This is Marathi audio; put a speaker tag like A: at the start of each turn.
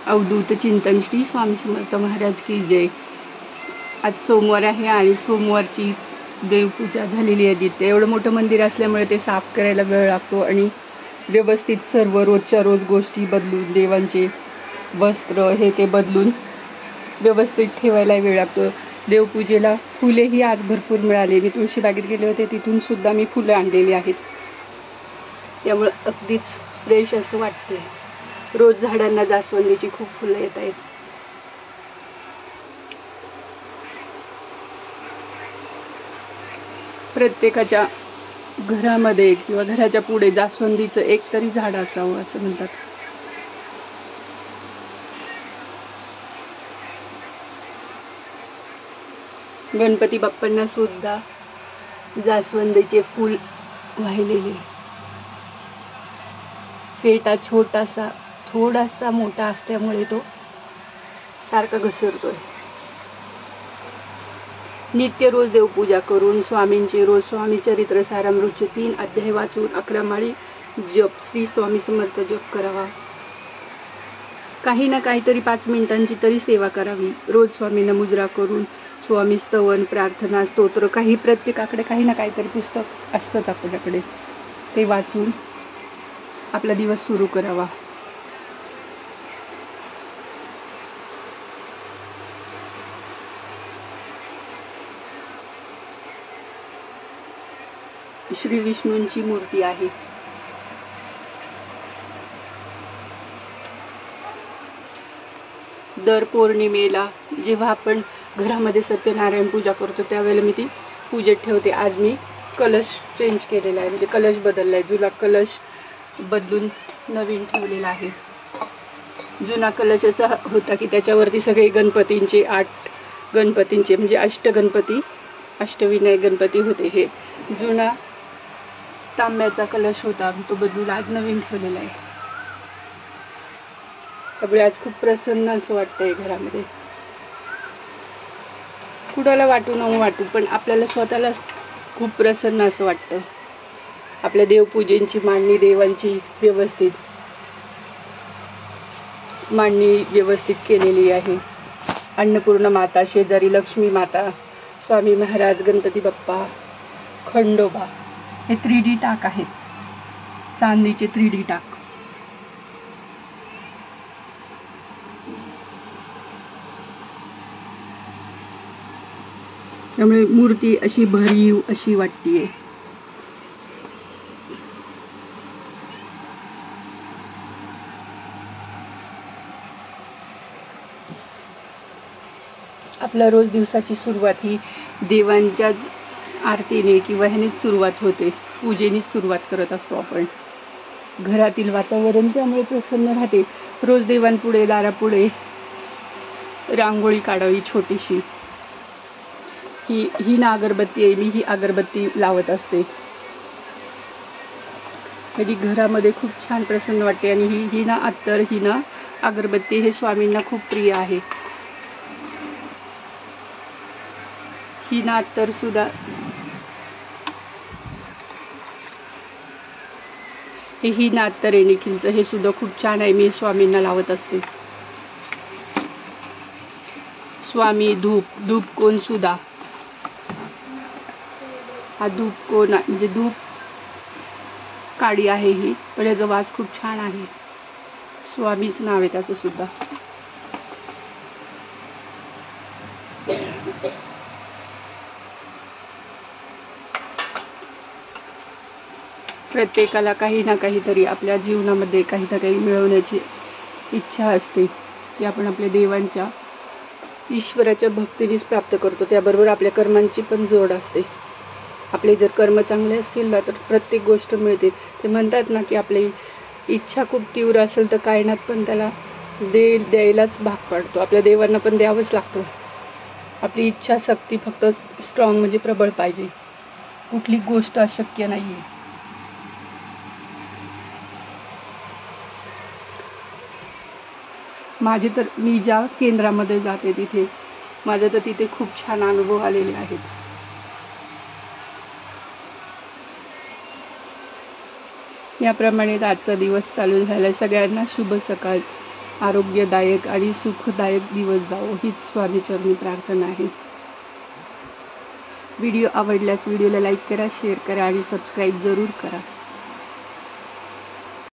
A: अवधूत चिंतन श्री स्वामी समर्थ महाराज की जय। आज सोमवार आहे आणि सोमवारची देवपूजा झालेली आहे तिथे। एवढं मोठं मंदिर असल्यामुळे ते साफ करायला वेळ लागतो आणि व्यवस्थित सर्व रोजच्या रोज गोष्टी बदलून देवांचे वस्त्र हे ते बदलून व्यवस्थित ठेवायला वेळ लागतो। देवपूजेला फुलेही आज भरपूर मिळाले। मी तुळशीबागेत गेले होते, तिथून सुद्धा मी फुलं आणलेली आहेत, त्यामुळे अगदीच फ्रेश असं वाटते। रोज झाडांना जास्वंदीची खूप फुलं येत आहेत। प्रत्येकाच्या घरामध्ये किंवा घराच्या पुढे जास्वंदीचं एक तरी झाड असावं असं म्हणतात। गणपती बाप्पांना सुद्धा जास्वंदीचे फूल वाहिलेले। फेटा छोटासा थोडासा मोठा असल्यामुळे तो सारखा घसरतोय। नित्य रोज देवपूजा करून स्वामींचे रोज स्वामी चरित्र सारामृतचे 3 अध्याय वाचून 11 माळी जप श्री स्वामी समर्थ जप करावा। काही ना काहीतरी 5 मिनिटांची तरी सेवा करावी। रोज स्वामींना मुजरा करून स्वामी स्तवन प्रार्थना स्तोत्र काही प्रत्येकाकडे काही ना काहीतरी पुस्तक असतंच आपल्याकडे, ते वाचून आपला दिवस सुरू करावा। श्री विष्णूंची मूर्ती आहे। दर पौर्णिमेला जेव्हा आपण घरामध्ये सत्यनारायण पूजा करतो त्यावेळेला मी ती पूजेत ठेवते। आज मी कलश चेंज केलेला आहे, म्हणजे कलश बदलला आहे। जुना कलश बदलून नवीन ठेवलेला आहे। जुना कलश असा होता की त्याच्यावरती सगळे गणपतींचे 8 गणपतींचे म्हणजे अष्टगणपती अष्टविनायक गणपती होते। हे जुना तांब्याचा कलश होता, तो बदलून आज नवीन ठेवलेला आहे। त्यामुळे आज खूप प्रसन्न असं वाटतंय घरामध्ये। कुणाला वाटू न वाटू पण आपल्याला स्वतःला खूप प्रसन्न असं वाटतं। आपल्या देवपूजेची मांडणी देवांची व्यवस्थित मांडणी व्यवस्थित केलेली आहे। अन्नपूर्ण माता, शेजारी लक्ष्मी माता, स्वामी महाराज, गणपती बाप्पा, खंडोबा हे 3D टाक आहेत, चांदीचे 3D टाक। त्यामुळे मूर्ती अशी भरीव अशी वाटतेय। आपल्या रोज दिवसाची सुरुवात ही देवांच्याच आरतीने किंवा ह्यानेच सुरुवात होते, पूजेनेच सुरुवात करत असतो आपण। घरातील वातावरण त्यामुळे प्रसन्न राहते। रोज देवांपुढे दारापुढे रांगोळी काढावी छोटीशी। ही ना अगरबत्ती आहे, मी ही अगरबत्ती लावत असते। कधी घरामध्ये खूप छान प्रसन्न वाटते। आणि ही ना अत्तर, ही ना अगरबत्ती हे स्वामींना खूप प्रिय आहे। ही ना अत्तर सुद्धा ही ना अत्तर आहे निखिलचं, हे सुद्धा खूप छान आहे, मी स्वामींना लावत असते। स्वामी धूप कोण सुद्धा, हा धूप कोण म्हणजे धूप काडी आहे ही, पण याचा वास खूप छान आहे। स्वामीच नाव आहे त्याचं सुद्धा। प्रत्येकाला काही ना काहीतरी आपल्या जीवनामध्ये काही ना काही मिळवण्याची इच्छा असते, की आपण आपल्या देवांच्या ईश्वराच्या भक्तीनेच प्राप्त करतो। त्याबरोबर आपल्या कर्मांची पण जोड असते। आपले जर कर्म चांगले असतील ना तर प्रत्येक गोष्ट मिळते। ते म्हणतात ना की आपली इच्छा खूप तीव्र असेल तर कायनात पण त्याला द्यायलाच भाग पडतो। आपल्या देवांना पण द्यावंच लागतं। आपली इच्छाशक्ती फक्त स्ट्रॉंग म्हणजे प्रबळ पाहिजे, कुठली गोष्ट अशक्य नाही आहे। माझे तर मी ज्या केंद्रामध्ये जाते तिथे माझे तर तिथे खूप छान अनुभव आलेले आहेत। याप्रमाणे आजचा दिवस चालू झाला। सगळ्यांना शुभ सकाळ। आरोग्यदायक आणि सुखदायक दिवस जावो हीच स्वामीचरणी प्रार्थना आहे. व्हिडिओ आवडल्यास व्हिडिओला लाईक करा, शेअर करा आणि सबस्क्राईब जरूर करा.